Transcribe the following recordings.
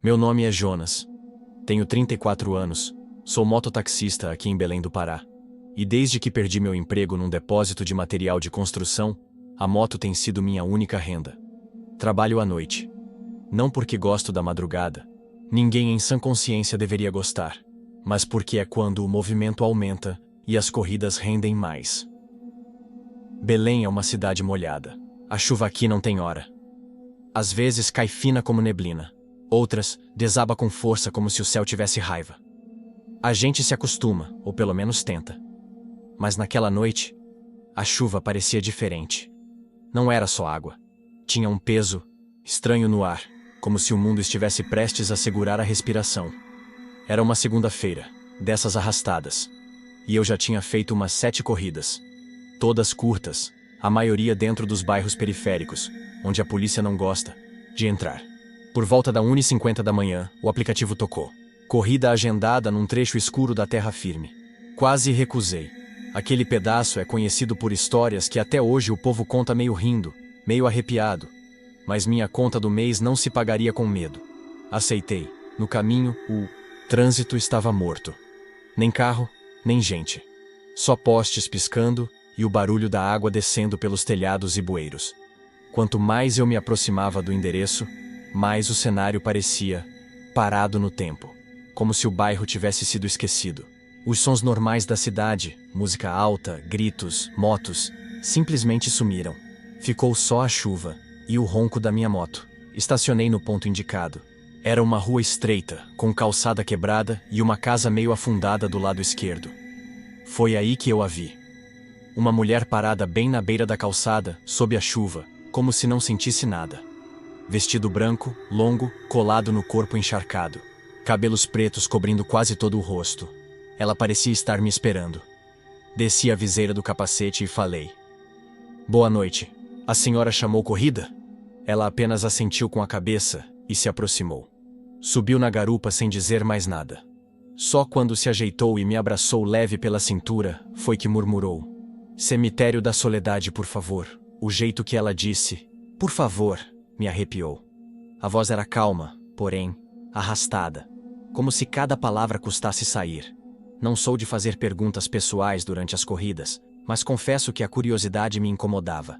Meu nome é Jonas. Tenho 34 anos. Sou mototaxista aqui em Belém do Pará. E desde que perdi meu emprego num depósito de material de construção, a moto tem sido minha única renda. Trabalho à noite. Não porque gosto da madrugada. Ninguém em sã consciência deveria gostar. Mas porque é quando o movimento aumenta e as corridas rendem mais. Belém é uma cidade molhada. A chuva aqui não tem hora. Às vezes cai fina como neblina. Outras, desaba com força como se o céu tivesse raiva. A gente se acostuma, ou pelo menos tenta. Mas naquela noite, a chuva parecia diferente. Não era só água. Tinha um peso estranho no ar, como se o mundo estivesse prestes a segurar a respiração. Era uma segunda-feira, dessas arrastadas. E eu já tinha feito umas 7 corridas. Todas curtas, a maioria dentro dos bairros periféricos, onde a polícia não gosta de entrar. Por volta da 1h50 da manhã, o aplicativo tocou. Corrida agendada num trecho escuro da terra firme. Quase recusei. Aquele pedaço é conhecido por histórias que até hoje o povo conta meio rindo, meio arrepiado. Mas minha conta do mês não se pagaria com medo. Aceitei. No caminho, o trânsito estava morto. Nem carro, nem gente. Só postes piscando e o barulho da água descendo pelos telhados e bueiros. Quanto mais eu me aproximava do endereço, mais o cenário parecia parado no tempo, como se o bairro tivesse sido esquecido. Os sons normais da cidade, música alta, gritos, motos, simplesmente sumiram. Ficou só a chuva e o ronco da minha moto. Estacionei no ponto indicado. Era uma rua estreita, com calçada quebrada e uma casa meio afundada do lado esquerdo. Foi aí que eu a vi. Uma mulher parada bem na beira da calçada, sob a chuva, como se não sentisse nada. Vestido branco, longo, colado no corpo encharcado. Cabelos pretos cobrindo quase todo o rosto. Ela parecia estar me esperando. Desci a viseira do capacete e falei: "Boa noite. A senhora chamou corrida?" Ela apenas assentiu com a cabeça e se aproximou. Subiu na garupa sem dizer mais nada. Só quando se ajeitou e me abraçou leve pela cintura, foi que murmurou: "Cemitério da Soledade, por favor." O jeito que ela disse "por favor" me arrepiou. A voz era calma, porém arrastada, como se cada palavra custasse sair. Não sou de fazer perguntas pessoais durante as corridas, mas confesso que a curiosidade me incomodava.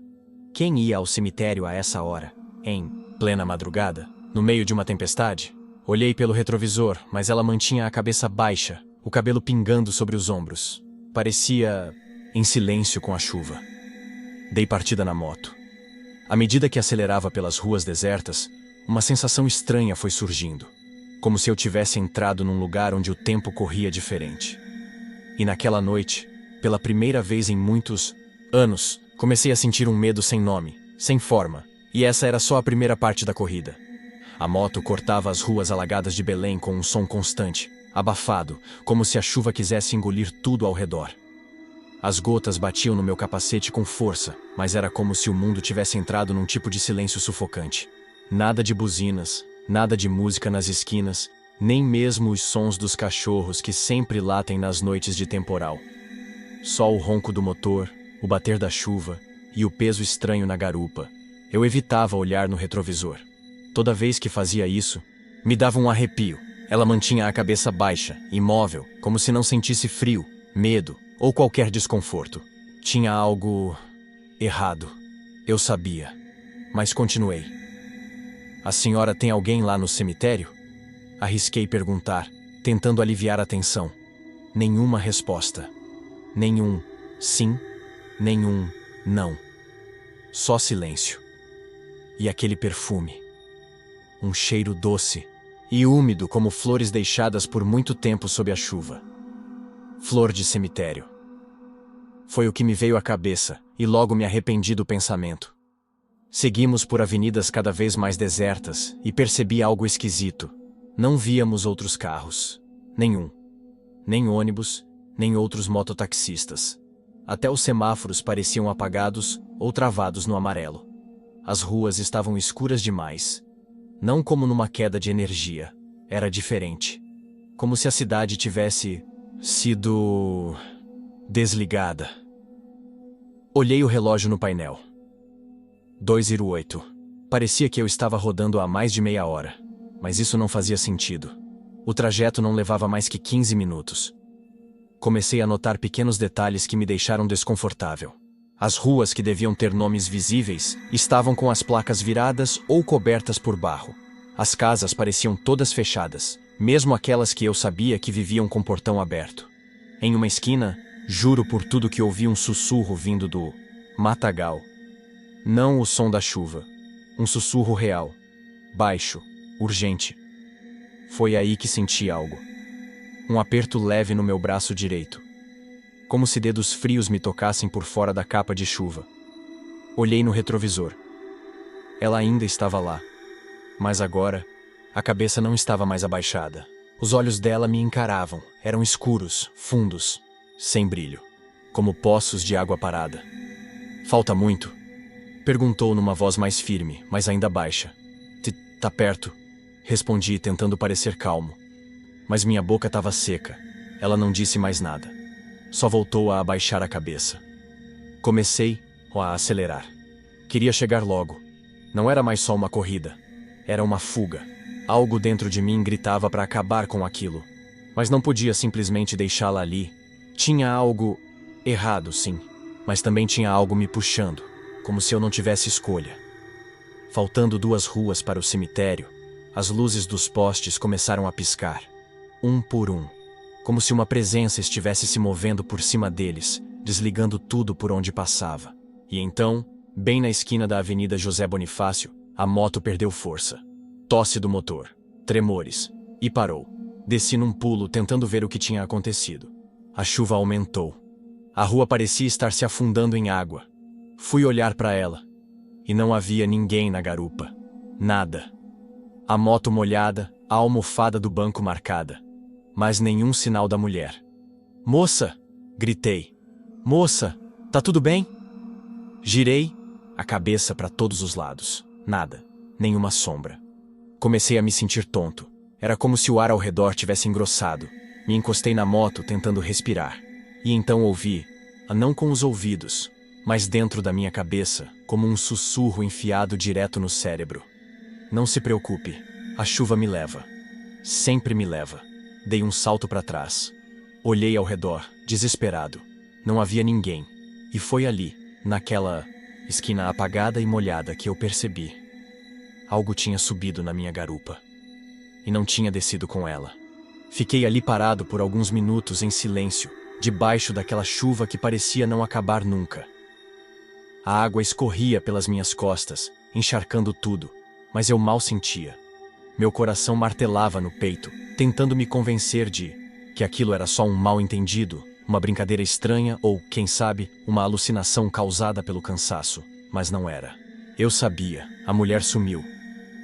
Quem ia ao cemitério a essa hora, em plena madrugada, no meio de uma tempestade? Olhei pelo retrovisor, mas ela mantinha a cabeça baixa, o cabelo pingando sobre os ombros. Parecia em silêncio com a chuva. Dei partida na moto. À medida que acelerava pelas ruas desertas, uma sensação estranha foi surgindo, como se eu tivesse entrado num lugar onde o tempo corria diferente. E naquela noite, pela primeira vez em muitos anos, comecei a sentir um medo sem nome, sem forma, e essa era só a primeira parte da corrida. A moto cortava as ruas alagadas de Belém com um som constante, abafado, como se a chuva quisesse engolir tudo ao redor. As gotas batiam no meu capacete com força, mas era como se o mundo tivesse entrado num tipo de silêncio sufocante. Nada de buzinas, nada de música nas esquinas, nem mesmo os sons dos cachorros que sempre latem nas noites de temporal. Só o ronco do motor, o bater da chuva e o peso estranho na garupa. Eu evitava olhar no retrovisor. Toda vez que fazia isso, me dava um arrepio. Ela mantinha a cabeça baixa, imóvel, como se não sentisse frio, medo ou qualquer desconforto. Tinha algo errado. Eu sabia, mas continuei. "A senhora tem alguém lá no cemitério?" Arrisquei perguntar, tentando aliviar a tensão. Nenhuma resposta. Nenhum sim, nenhum não. Só silêncio. E aquele perfume. Um cheiro doce e úmido como flores deixadas por muito tempo sob a chuva. Flor de cemitério. Foi o que me veio à cabeça, e logo me arrependi do pensamento. Seguimos por avenidas cada vez mais desertas, e percebi algo esquisito. Não víamos outros carros. Nenhum. Nem ônibus, nem outros mototaxistas. Até os semáforos pareciam apagados ou travados no amarelo. As ruas estavam escuras demais. Não como numa queda de energia. Era diferente. Como se a cidade tivesse sido desligada. Olhei o relógio no painel. 2h08. Parecia que eu estava rodando há mais de meia hora. mas isso não fazia sentido. O trajeto não levava mais que 15 minutos. Comecei a notar pequenos detalhes que me deixaram desconfortável. As ruas que deviam ter nomes visíveis estavam com as placas viradas ou cobertas por barro. As casas pareciam todas fechadas, mesmo aquelas que eu sabia que viviam com portão aberto. Em uma esquina, juro por tudo que ouvi um sussurro vindo do matagal. Não o som da chuva. Um sussurro real. Baixo. Urgente. Foi aí que senti algo. Um aperto leve no meu braço direito. Como se dedos frios me tocassem por fora da capa de chuva. Olhei no retrovisor. Ela ainda estava lá. Mas agora, a cabeça não estava mais abaixada. Os olhos dela me encaravam. Eram escuros, fundos, sem brilho. Como poços de água parada. Falta muito? Perguntou numa voz mais firme, mas ainda baixa. Tá perto? Respondi, tentando parecer calmo. Mas minha boca estava seca. Ela não disse mais nada. Só voltou a abaixar a cabeça. Comecei a acelerar. Queria chegar logo. Não era mais só uma corrida. Era uma fuga. Algo dentro de mim gritava para acabar com aquilo. Mas não podia simplesmente deixá-la ali. Tinha algo errado, sim. Mas também tinha algo me puxando, como se eu não tivesse escolha. Faltando 2 ruas para o cemitério, as luzes dos postes começaram a piscar. Um por um. Como se uma presença estivesse se movendo por cima deles, desligando tudo por onde passava. E então, bem na esquina da Avenida José Bonifácio, a moto perdeu força. Tosse do motor, tremores, e parou. Desci num pulo tentando ver o que tinha acontecido. A chuva aumentou. A rua parecia estar se afundando em água. Fui olhar para ela. E não havia ninguém na garupa. Nada. A moto molhada, a almofada do banco marcada. Mas nenhum sinal da mulher. Moça! Gritei. Moça, tá tudo bem? Girei a cabeça para todos os lados. Nada. Nenhuma sombra. Comecei a me sentir tonto. Era como se o ar ao redor tivesse engrossado. Me encostei na moto tentando respirar. E então ouvi, não com os ouvidos, mas dentro da minha cabeça, como um sussurro enfiado direto no cérebro. Não se preocupe, a chuva me leva. Sempre me leva. Dei um salto para trás. Olhei ao redor, desesperado. Não havia ninguém. E foi ali, naquela esquina apagada e molhada, que eu percebi. Algo tinha subido na minha garupa. E não tinha descido com ela. Fiquei ali parado por alguns minutos em silêncio, debaixo daquela chuva que parecia não acabar nunca. A água escorria pelas minhas costas, encharcando tudo, mas eu mal sentia. Meu coração martelava no peito, tentando me convencer de que aquilo era só um mal-entendido, uma brincadeira estranha ou, quem sabe, uma alucinação causada pelo cansaço. Mas não era. Eu sabia, a mulher sumiu.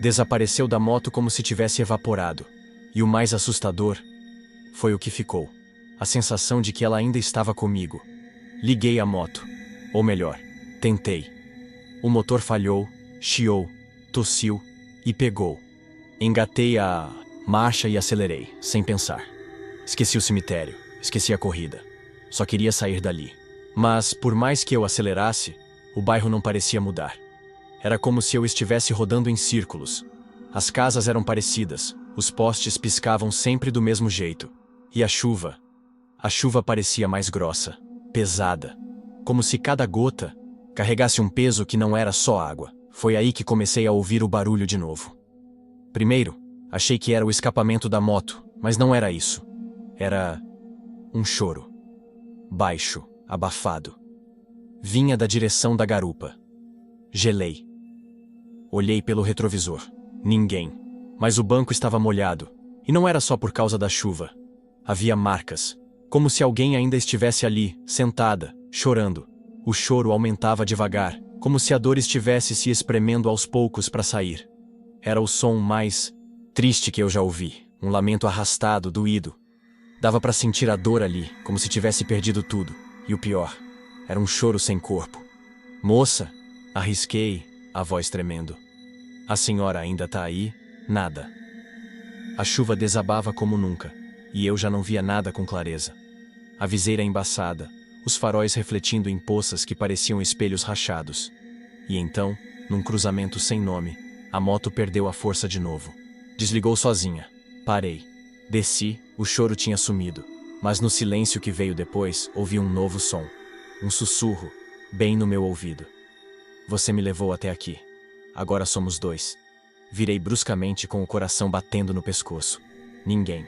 Desapareceu da moto como se tivesse evaporado. E o mais assustador foi o que ficou. A sensação de que ela ainda estava comigo. Liguei a moto. Ou melhor, tentei. O motor falhou, chiou, tossiu e pegou. Engatei a marcha e acelerei, sem pensar. Esqueci o cemitério, esqueci a corrida. Só queria sair dali. Mas, por mais que eu acelerasse, o bairro não parecia mudar. Era como se eu estivesse rodando em círculos. As casas eram parecidas, os postes piscavam sempre do mesmo jeito. E a chuva parecia mais grossa, pesada. Como se cada gota carregasse um peso que não era só água. Foi aí que comecei a ouvir o barulho de novo. Primeiro, achei que era o escapamento da moto, mas não era isso. Era um choro. Baixo, abafado. Vinha da direção da garupa. Gelei. Olhei pelo retrovisor. Ninguém. Mas o banco estava molhado. E não era só por causa da chuva. Havia marcas. Como se alguém ainda estivesse ali, sentada, chorando. O choro aumentava devagar, como se a dor estivesse se espremendo aos poucos para sair. Era o som mais triste que eu já ouvi. Um lamento arrastado, doído. Dava para sentir a dor ali, como se tivesse perdido tudo. E o pior, era um choro sem corpo. Moça, arrisquei, a voz tremendo. A senhora ainda tá aí? Nada. A chuva desabava como nunca, e eu já não via nada com clareza. A viseira embaçada, os faróis refletindo em poças que pareciam espelhos rachados. E então, num cruzamento sem nome, a moto perdeu a força de novo. Desligou sozinha. Parei. Desci, o choro tinha sumido. Mas no silêncio que veio depois, ouvi um novo som. Um sussurro, bem no meu ouvido. Você me levou até aqui. Agora somos dois. Virei bruscamente com o coração batendo no pescoço. Ninguém.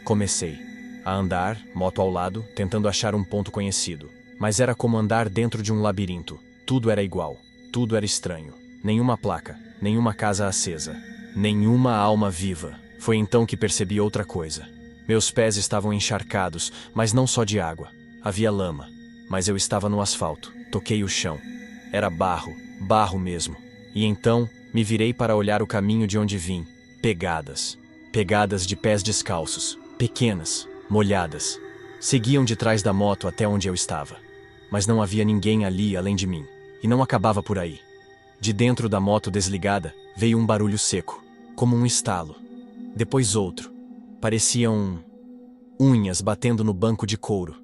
Comecei a andar, moto ao lado, tentando achar um ponto conhecido. Mas era como andar dentro de um labirinto. Tudo era igual. Tudo era estranho. Nenhuma placa, nenhuma casa acesa, nenhuma alma viva. Foi então que percebi outra coisa. Meus pés estavam encharcados, mas não só de água. Havia lama, mas eu estava no asfalto. Toquei o chão. Era barro, barro mesmo. E então, me virei para olhar o caminho de onde vim. Pegadas. Pegadas de pés descalços. Pequenas, molhadas. Seguiam de trás da moto até onde eu estava. Mas não havia ninguém ali além de mim. E não acabava por aí. De dentro da moto desligada, veio um barulho seco, como um estalo. Depois outro. Pareciam unhas batendo no banco de couro.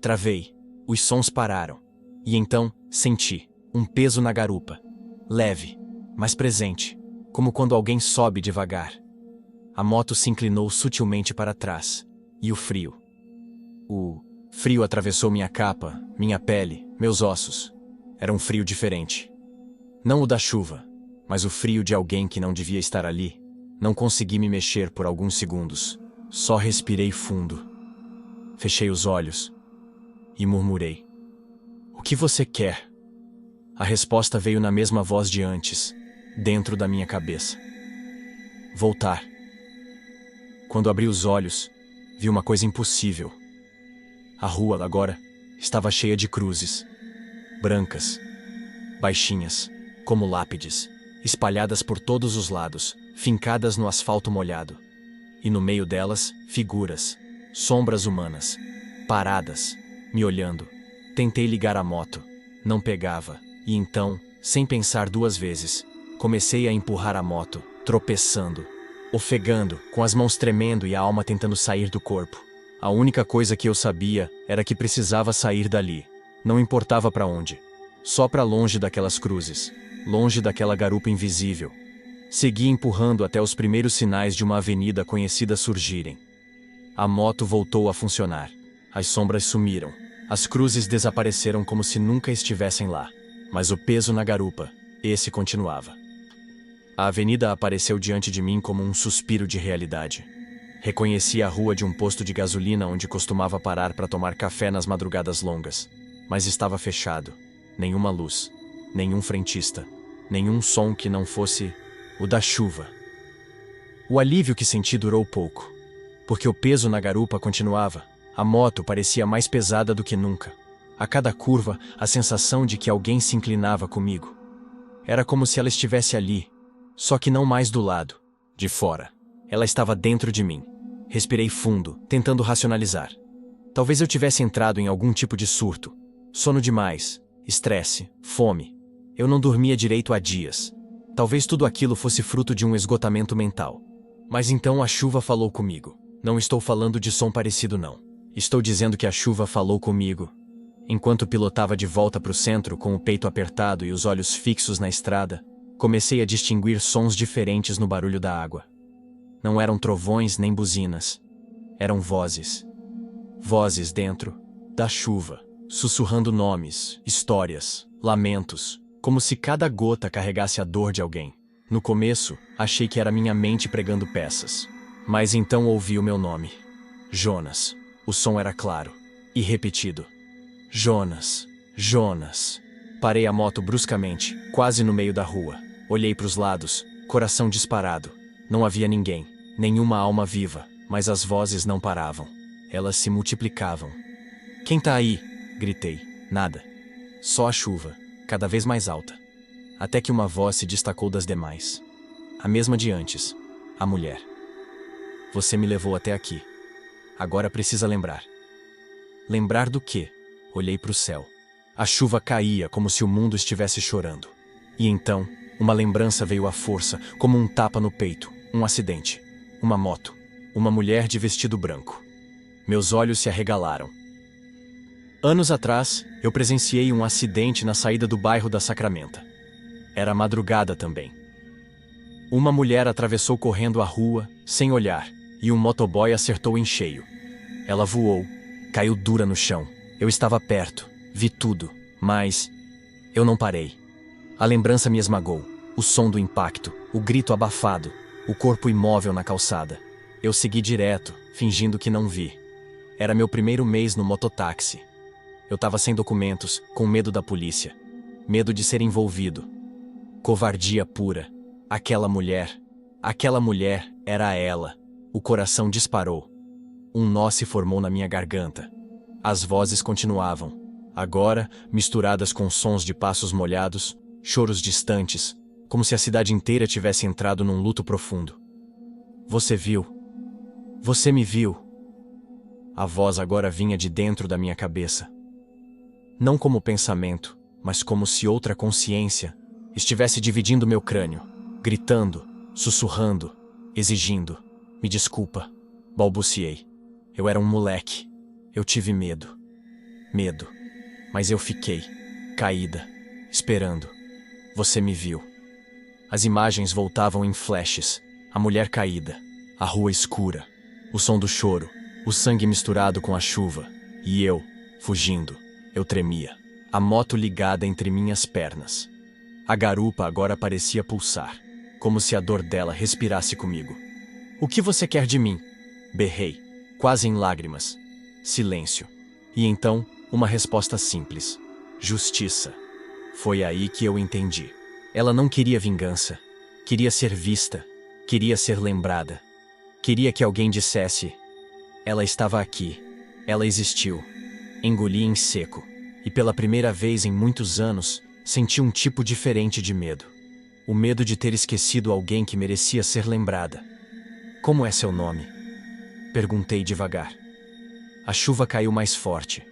Travei. Os sons pararam. E então, senti um peso na garupa. Leve, mas presente, como quando alguém sobe devagar. A moto se inclinou sutilmente para trás. E o frio. O frio atravessou minha capa, minha pele, meus ossos. Era um frio diferente. Não o da chuva, mas o frio de alguém que não devia estar ali. Não consegui me mexer por alguns segundos. Só respirei fundo. Fechei os olhos e murmurei: "O que você quer?" A resposta veio na mesma voz de antes, dentro da minha cabeça. Voltar. Quando abri os olhos, vi uma coisa impossível. A rua, agora, estava cheia de cruzes. Brancas, baixinhas, como lápides, espalhadas por todos os lados, fincadas no asfalto molhado. E no meio delas, figuras, sombras humanas, paradas, me olhando. Tentei ligar a moto. Não pegava. E então, sem pensar duas vezes, comecei a empurrar a moto, tropeçando, ofegando, com as mãos tremendo e a alma tentando sair do corpo. A única coisa que eu sabia era que precisava sair dali. Não importava para onde. Só para longe daquelas cruzes, longe daquela garupa invisível. Segui empurrando até os primeiros sinais de uma avenida conhecida surgirem. A moto voltou a funcionar. As sombras sumiram. As cruzes desapareceram como se nunca estivessem lá. Mas o peso na garupa, esse continuava. A avenida apareceu diante de mim como um suspiro de realidade. Reconheci a rua de um posto de gasolina onde costumava parar para tomar café nas madrugadas longas. Mas estava fechado. Nenhuma luz, nenhum frentista, nenhum som que não fosse o da chuva. O alívio que senti durou pouco, porque o peso na garupa continuava. A moto parecia mais pesada do que nunca. A cada curva, a sensação de que alguém se inclinava comigo. Era como se ela estivesse ali, só que não mais do lado, de fora. Ela estava dentro de mim. Respirei fundo, tentando racionalizar. Talvez eu tivesse entrado em algum tipo de surto. Sono demais, estresse, fome. Eu não dormia direito há dias. Talvez tudo aquilo fosse fruto de um esgotamento mental. Mas então a chuva falou comigo. Não estou falando de som parecido, não. Estou dizendo que a chuva falou comigo. Enquanto pilotava de volta para o centro, com o peito apertado e os olhos fixos na estrada, comecei a distinguir sons diferentes no barulho da água. Não eram trovões nem buzinas. Eram vozes. Vozes dentro da chuva, sussurrando nomes, histórias, lamentos, como se cada gota carregasse a dor de alguém. No começo, achei que era minha mente pregando peças. Mas então ouvi o meu nome. Jonas. O som era claro e repetido. Jonas. Jonas. Parei a moto bruscamente, quase no meio da rua. Olhei para os lados, coração disparado. Não havia ninguém, nenhuma alma viva, mas as vozes não paravam. Elas se multiplicavam. "Quem tá aí?" gritei. Nada. Só a chuva, cada vez mais alta. Até que uma voz se destacou das demais. A mesma de antes. A mulher. "Você me levou até aqui. Agora precisa lembrar." Lembrar do quê? Olhei para o céu. A chuva caía como se o mundo estivesse chorando. E então, uma lembrança veio à força, como um tapa no peito, um acidente. Uma moto. Uma mulher de vestido branco. Meus olhos se arregalaram. Anos atrás, eu presenciei um acidente na saída do bairro da Sacramento. Era madrugada também. Uma mulher atravessou correndo a rua, sem olhar, e um motoboy acertou em cheio. Ela voou, caiu dura no chão. Eu estava perto, vi tudo, mas eu não parei. A lembrança me esmagou, o som do impacto, o grito abafado, o corpo imóvel na calçada. Eu segui direto, fingindo que não vi. Era meu primeiro mês no mototáxi. Eu estava sem documentos, com medo da polícia. Medo de ser envolvido. Covardia pura. Aquela mulher era ela. O coração disparou. Um nó se formou na minha garganta. As vozes continuavam, agora misturadas com sons de passos molhados, choros distantes, como se a cidade inteira tivesse entrado num luto profundo. Você viu? Você me viu? A voz agora vinha de dentro da minha cabeça. Não como pensamento, mas como se outra consciência estivesse dividindo meu crânio, gritando, sussurrando, exigindo. Me desculpa, balbuciei. Eu era um moleque. Eu tive medo. Medo. Mas eu fiquei, caída, esperando. Você me viu. As imagens voltavam em flashes. A mulher caída, a rua escura, o som do choro, o sangue misturado com a chuva. E eu, fugindo. Eu tremia. A moto ligada entre minhas pernas. A garupa agora parecia pulsar, como se a dor dela respirasse comigo. O que você quer de mim? Berrei, quase em lágrimas. Silêncio. E então, uma resposta simples. Justiça. Foi aí que eu entendi. Ela não queria vingança. Queria ser vista. Queria ser lembrada. Queria que alguém dissesse: ela estava aqui. Ela existiu. Engoli em seco. E pela primeira vez em muitos anos, senti um tipo diferente de medo. O medo de ter esquecido alguém que merecia ser lembrada. Como é seu nome? Perguntei devagar. A chuva caiu mais forte.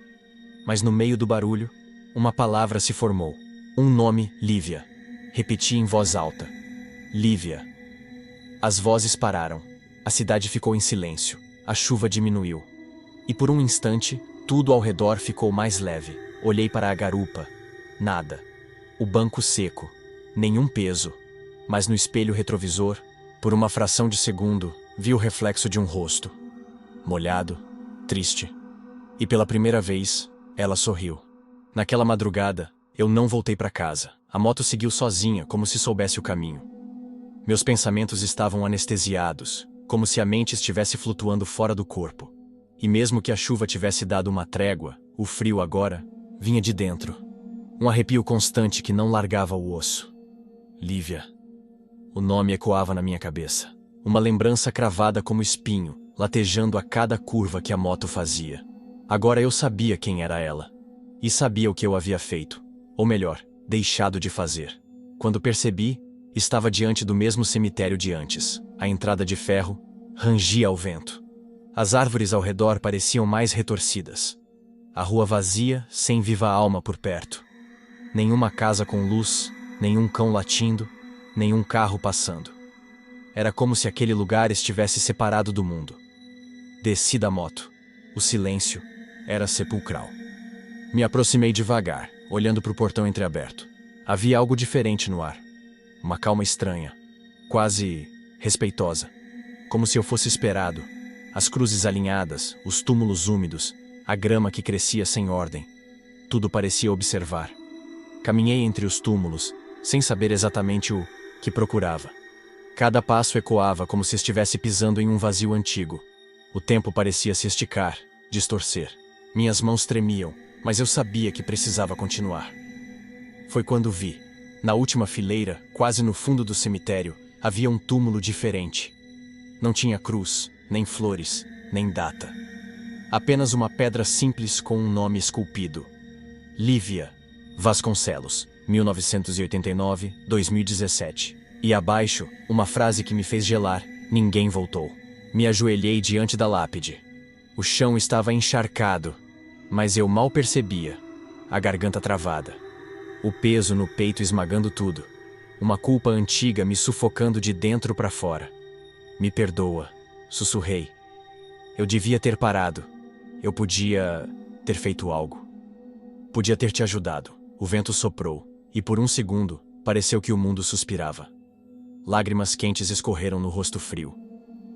Mas no meio do barulho, uma palavra se formou. Um nome, Lívia. Repeti em voz alta. Lívia. As vozes pararam. A cidade ficou em silêncio. A chuva diminuiu. E por um instante, tudo ao redor ficou mais leve. Olhei para a garupa. Nada. O banco seco. Nenhum peso. Mas no espelho retrovisor, por uma fração de segundo, vi o reflexo de um rosto. Molhado, triste. E pela primeira vez, ela sorriu. Naquela madrugada, eu não voltei para casa. A moto seguiu sozinha, como se soubesse o caminho. Meus pensamentos estavam anestesiados, como se a mente estivesse flutuando fora do corpo. E mesmo que a chuva tivesse dado uma trégua, o frio agora vinha de dentro. Um arrepio constante que não largava o osso. Lívia. O nome ecoava na minha cabeça. Uma lembrança cravada como espinho, latejando a cada curva que a moto fazia. Agora eu sabia quem era ela. E sabia o que eu havia feito. Ou melhor, deixado de fazer. Quando percebi, estava diante do mesmo cemitério de antes. A entrada de ferro rangia ao vento. As árvores ao redor pareciam mais retorcidas. A rua vazia, sem viva alma por perto. Nenhuma casa com luz, nenhum cão latindo, nenhum carro passando. Era como se aquele lugar estivesse separado do mundo. Desci da moto. O silêncio era sepulcral. Me aproximei devagar, olhando para o portão entreaberto. Havia algo diferente no ar. Uma calma estranha, quase respeitosa. Como se eu fosse esperado. As cruzes alinhadas, os túmulos úmidos, a grama que crescia sem ordem. Tudo parecia observar. Caminhei entre os túmulos, sem saber exatamente o que procurava. Cada passo ecoava como se estivesse pisando em um vazio antigo. O tempo parecia se esticar, distorcer. Minhas mãos tremiam, mas eu sabia que precisava continuar. Foi quando vi. Na última fileira, quase no fundo do cemitério, havia um túmulo diferente. Não tinha cruz, nem flores, nem data. Apenas uma pedra simples com um nome esculpido. Lívia Vasconcelos, 1989-2017. E abaixo, uma frase que me fez gelar: ninguém voltou. Me ajoelhei diante da lápide. O chão estava encharcado, mas eu mal percebia. A garganta travada. O peso no peito esmagando tudo. Uma culpa antiga me sufocando de dentro para fora. Me perdoa, sussurrei. Eu devia ter parado. Eu podia ter feito algo. Podia ter te ajudado. O vento soprou, e por um segundo, pareceu que o mundo suspirava. Lágrimas quentes escorreram no rosto frio.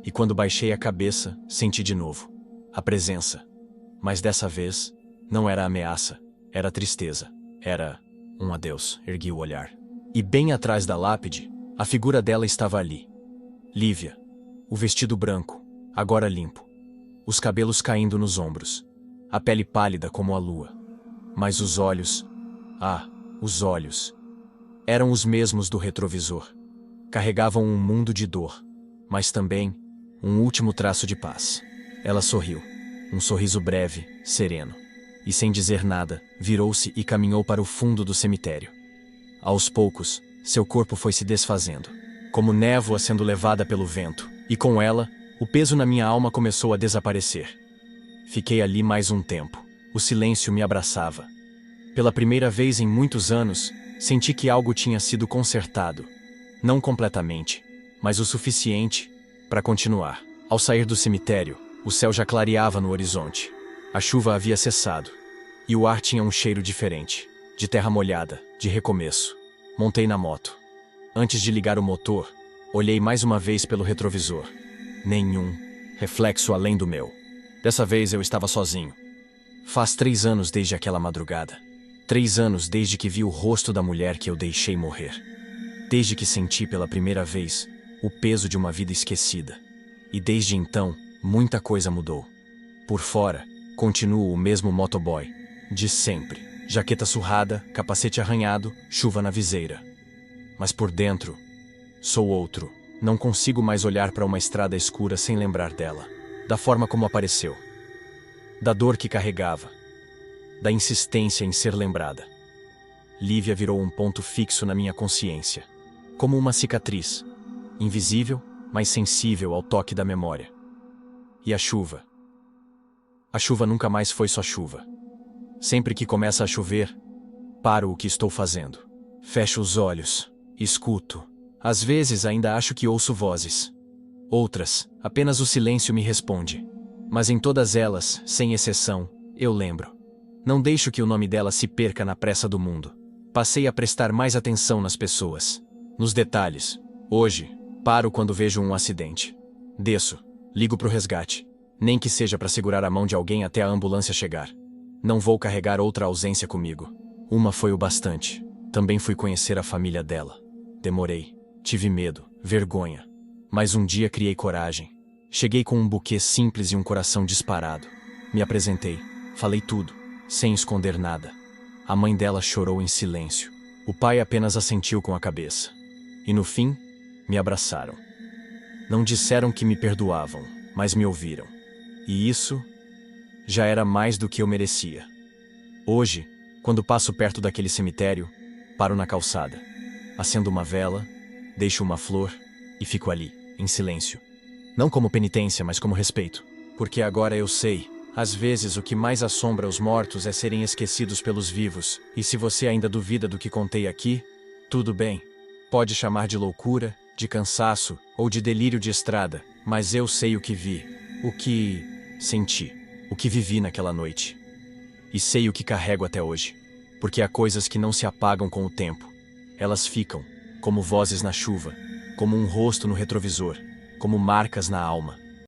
E quando baixei a cabeça, senti de novo a presença. Mas dessa vez, não era ameaça, era tristeza. Era um adeus. Ergui o olhar. E bem atrás da lápide, a figura dela estava ali. Lívia. O vestido branco, agora limpo. Os cabelos caindo nos ombros. A pele pálida como a lua. Mas os olhos... os olhos... eram os mesmos do retrovisor. Carregavam um mundo de dor, mas também um último traço de paz. Ela sorriu. Um sorriso breve, sereno. E sem dizer nada, virou-se e caminhou para o fundo do cemitério. Aos poucos, seu corpo foi se desfazendo, como névoa sendo levada pelo vento, e com ela, o peso na minha alma começou a desaparecer. Fiquei ali mais um tempo. O silêncio me abraçava. Pela primeira vez em muitos anos, senti que algo tinha sido consertado. Não completamente, mas o suficiente para continuar. Ao sair do cemitério, o céu já clareava no horizonte. A chuva havia cessado. E o ar tinha um cheiro diferente. De terra molhada, de recomeço. Montei na moto. Antes de ligar o motor, olhei mais uma vez pelo retrovisor. Nenhum reflexo além do meu. Dessa vez eu estava sozinho. Faz 3 anos desde aquela madrugada. 3 anos desde que vi o rosto da mulher que eu deixei morrer. Desde que senti pela primeira vez o peso de uma vida esquecida. E desde então, muita coisa mudou. Por fora, continuo o mesmo motoboy, de sempre. Jaqueta surrada, capacete arranhado, chuva na viseira. Mas por dentro, sou outro. Não consigo mais olhar para uma estrada escura sem lembrar dela. Da forma como apareceu. Da dor que carregava. Da insistência em ser lembrada. Lívia virou um ponto fixo na minha consciência. Como uma cicatriz. Invisível, mas sensível ao toque da memória. E a chuva? A chuva nunca mais foi só chuva. Sempre que começa a chover, paro o que estou fazendo. Fecho os olhos, escuto. Às vezes ainda acho que ouço vozes. Outras, apenas o silêncio me responde. Mas em todas elas, sem exceção, eu lembro. Não deixo que o nome dela se perca na pressa do mundo. Passei a prestar mais atenção nas pessoas, nos detalhes. Hoje, paro quando vejo um acidente. Desço, ligo pro resgate. Nem que seja para segurar a mão de alguém até a ambulância chegar. Não vou carregar outra ausência comigo. Uma foi o bastante. Também fui conhecer a família dela. Demorei. Tive medo, vergonha. Mas um dia criei coragem. Cheguei com um buquê simples e um coração disparado. Me apresentei. Falei tudo, sem esconder nada. A mãe dela chorou em silêncio. O pai apenas assentiu com a cabeça. E no fim, me abraçaram. Não disseram que me perdoavam, mas me ouviram. E isso já era mais do que eu merecia. Hoje, quando passo perto daquele cemitério, paro na calçada. Acendo uma vela, deixo uma flor e fico ali, em silêncio. Não como penitência, mas como respeito. Porque agora eu sei, às vezes o que mais assombra os mortos é serem esquecidos pelos vivos. E se você ainda duvida do que contei aqui, tudo bem. Pode chamar de loucura, de cansaço ou de delírio de estrada, mas eu sei o que vi, o que senti, o que vivi naquela noite. E sei o que carrego até hoje. Porque há coisas que não se apagam com o tempo. Elas ficam, como vozes na chuva, como um rosto no retrovisor, como marcas na alma.